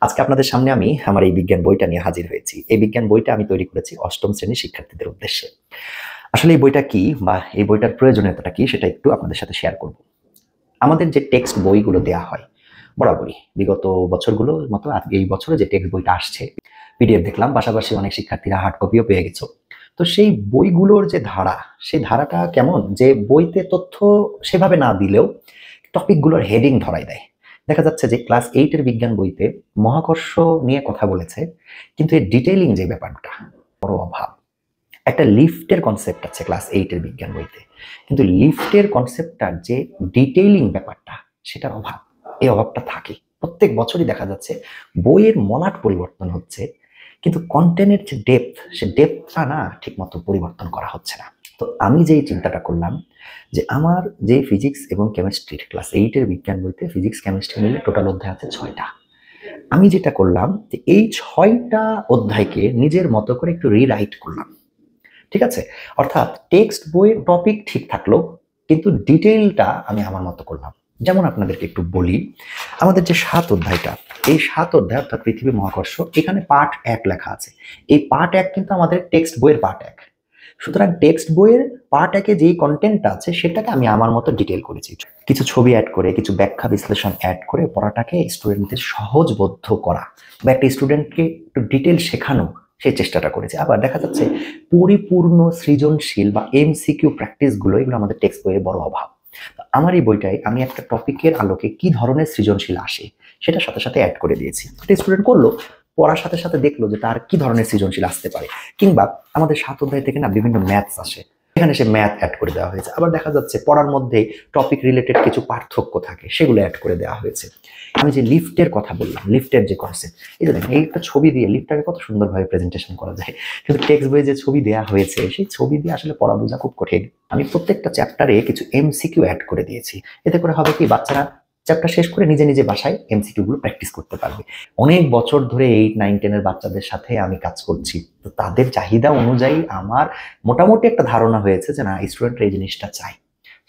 আজকে আপনাদের সামনে আমি আমার এই বিজ্ঞান বইটা নিয়ে হাজির হয়েছি। এই বিজ্ঞান বইটা আমি তৈরি করেছি ৮ম শ্রেণীর শিক্ষার্থীদের উদ্দেশ্যে। আসলে এই বইটা কি বা এই বইটার প্রয়োজনীয়তাটা কি সেটা একটু আপনাদের সাথে শেয়ার করব। আমাদের যে টেক্সট বইগুলো দেয়া হয় বরাবরই বিগত বছরগুলোর মতো এই বছরে যে টেক্সট বইটা আসছে পিডিএফ দেখলাম, পাশাপাশি অনেক শিক্ষার্থীরা হার্ড কপিও পেয়ে গেছো। তো সেই বইগুলোর যে ধারা, সেই ধারাটা কেমন যে বইতে তথ্য সেভাবে না দিলেও টপিকগুলোর হেডিং ধরাই দেয়। দেখা যাচ্ছে যে ক্লাস 8 এর বিজ্ঞান বইতে মহাকর্ষ নিয়ে কথা বলেছে, কিন্তু এর ডিটেইলিং যে ব্যাপারটা বড় অভাব। একটা লিফটের কনসেপ্ট আছে ক্লাস 8 এর বিজ্ঞান বইতে, কিন্তু লিফটের কনসেপ্টটার যে ডিটেইলিং ব্যাপারটা সেটার অভাব, এই অভাবটা থাকে। প্রত্যেক বছরই দেখা যাচ্ছে বইয়ের মলাট পরিবর্তন হচ্ছে, কিন্তু কন্টেন্টের যে ডেপথ, সে ডেপথটা না ঠিকমতো পরিবর্তন করা হচ্ছে না। তো আমি যেই চিন্তাটা করলাম যে আমার যে ফিজিক্স এবং কেমিস্ট্রির ক্লাস 8 এর বিজ্ঞান বইতে ফিজিক্স কেমিস্ট্রি মিলে টোটাল অধ্যায় আছে 6টা। আমি যেটা করলাম যে এই 6টা অধ্যায়কে নিজের মতো করে একটু রিরাইট করলাম। ঠিক আছে? অর্থাৎ টেক্সট বইয়ের টপিক ঠিক থাকলো, কিন্তু ডিটেইলটা আমি আমার মতো করলাম। যেমন আপনাদেরকে একটু বলি, আমাদের যে 7 অধ্যায়টা, এই 7 অধ্যায় অর্থাৎ পৃথিবী মহাকর্ষ, এখানে পার্ট 1 লেখা আছে। এই পার্ট 1 কিন্তু আমাদের টেক্সট বইয়ের পার্ট 1। সুতরাং টেক্সট বইয়ের পার্ট 1 এ যেই কন্টেন্টটা আছে সেটাকে আমি আমার মতো ডিটেইল করেছি। কিছু ছবি অ্যাড করে, কিছু ব্যাখ্যা বিশ্লেষণ অ্যাড করে পড়াটাকে স্টুডেন্টদের সহজবোধ্য করা বা একটা স্টুডেন্টকে একটু ডিটেইল শেখানো, সেই চেষ্টাটা করেছি। আবার দেখা যাচ্ছে পরিপূর্ণ সৃজনশীল বা এমসিকিউ প্র্যাকটিসগুলো, এগুলো আমাদের টেক্সট বইয়ের বড় অভাব। আমার এই বইটায় আমি একটা টপিকের আলোকে কি ধরনের সৃজনশীল আসে সেটার সাথে সাথে অ্যাড করে দিয়েছি। একটা স্টুডেন্ট করলো, পড়ার সাথে সাথে দেখলো যে তার কি ধরনের সৃজনশীল আসতে পারে। কিংবা আমাদের 7 অধ্যায় থেকে না বিভিন্ন ম্যাথস আসে, এখানে সে ম্যাথ অ্যাড করে দেওয়া হয়েছে। আবার দেখা যাচ্ছে পড়ার মধ্যেই টপিক রিলেটেড কিছু পার্থক্য থাকে, সেগুলো অ্যাড করে দেওয়া হয়েছে। আমি যে লিফটের কথা বললাম, লিফটের যে কনসেপ্ট, এই যে দেখেন, এই একটা ছবি দিয়ে লিফটটাকে কত সুন্দরভাবে প্রেজেন্টেশন করা যায়, কিন্তু টেক্সট বইয়ে যে ছবি দেওয়া হয়েছে সেই ছবি দিয়ে আসলে পড়া বোঝা খুব কঠিন। আমি প্রত্যেকটা চ্যাপ্টারে কিছু এমসিকিউ অ্যাড করে দিয়েছি। এতে করে হবে কি, বাচ্চারা চ্যাপ্টার শেষ করে নিজে নিজে বাসায় এমসিকিউ গুলো প্র্যাকটিস করতে পারবে। অনেক বছর ধরে 8, 9, 10 এর বাচ্চাদের সাথে আমি কাজ করছি, তো তাদের চাহিদা অনুযায়ী আমার মোটামুটি একটা ধারণা হয়েছে যে না, স্টুডেন্টরা এই জিনিসটা চায়।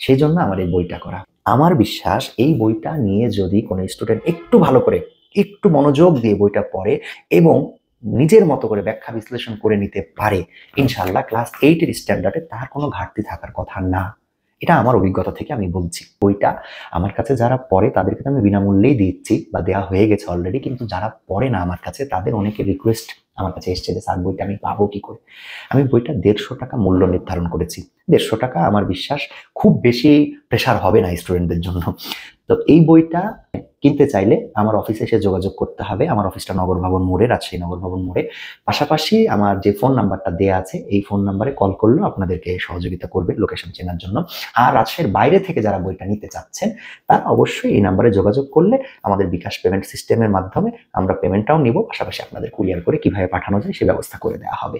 সেই জন্য আমার এই বইটা করা। আমার বিশ্বাস এই বইটা নিয়ে যদি কোনো স্টুডেন্ট একটু ভালো করে, একটু মনোযোগ দিয়ে বইটা পড়ে এবং নিজের মতো করে ব্যাখ্যা বিশ্লেষণ করে নিতে পারে, ইনশাআল্লাহ ক্লাস 8 এর স্ট্যান্ডার্ডে তার কোনো ঘাটতি থাকার কথা না। এটা আমার অভিজ্ঞতা থেকে আমি বলছি। বইটা আমার কাছে যারা পড়ে তাদেরকে তো আমি বিনামূল্যেই দিচ্ছি বা দেওয়া হয়ে গেছে অলরেডি, কিন্তু যারা পড়ে না আমার কাছে তাদের অনেকের রিকোয়েস্ট আমার কাছে এসছে যে স্যার বইটা আমি পাবো কি করে। আমি বইটা 150 টাকা মূল্য নির্ধারণ করেছি। 150 টাকা আমার বিশ্বাস খুব বেশি প্রেশার হবে না স্টুডেন্টদের জন্য। তো এই বইটা কিনতে চাইলে আমার অফিসে এসে যোগাযোগ করতে হবে। আমার অফিসটা নগর ভবন মোড়ে, রাজশাহী নগর ভবন মোড়ে। পাশাপাশি আমার যে ফোন নাম্বারটা দেয়া আছে, এই ফোন নাম্বারে কল করলেও আপনাদেরকে সহযোগিতা করবে লোকেশন চেনার জন্য। আর রাজশাহীর বাইরে থেকে যারা বইটা নিতে চাচ্ছেন তারা অবশ্যই এই নাম্বারে যোগাযোগ করলে আমাদের বিকাশ পেমেন্ট সিস্টেমের মাধ্যমে আমরা পেমেন্টটাও নিব, পাশাপাশি আপনাদের কুরিয়ার করে কিভাবে পাঠানো যায় সে ব্যবস্থা করে দেওয়া হবে।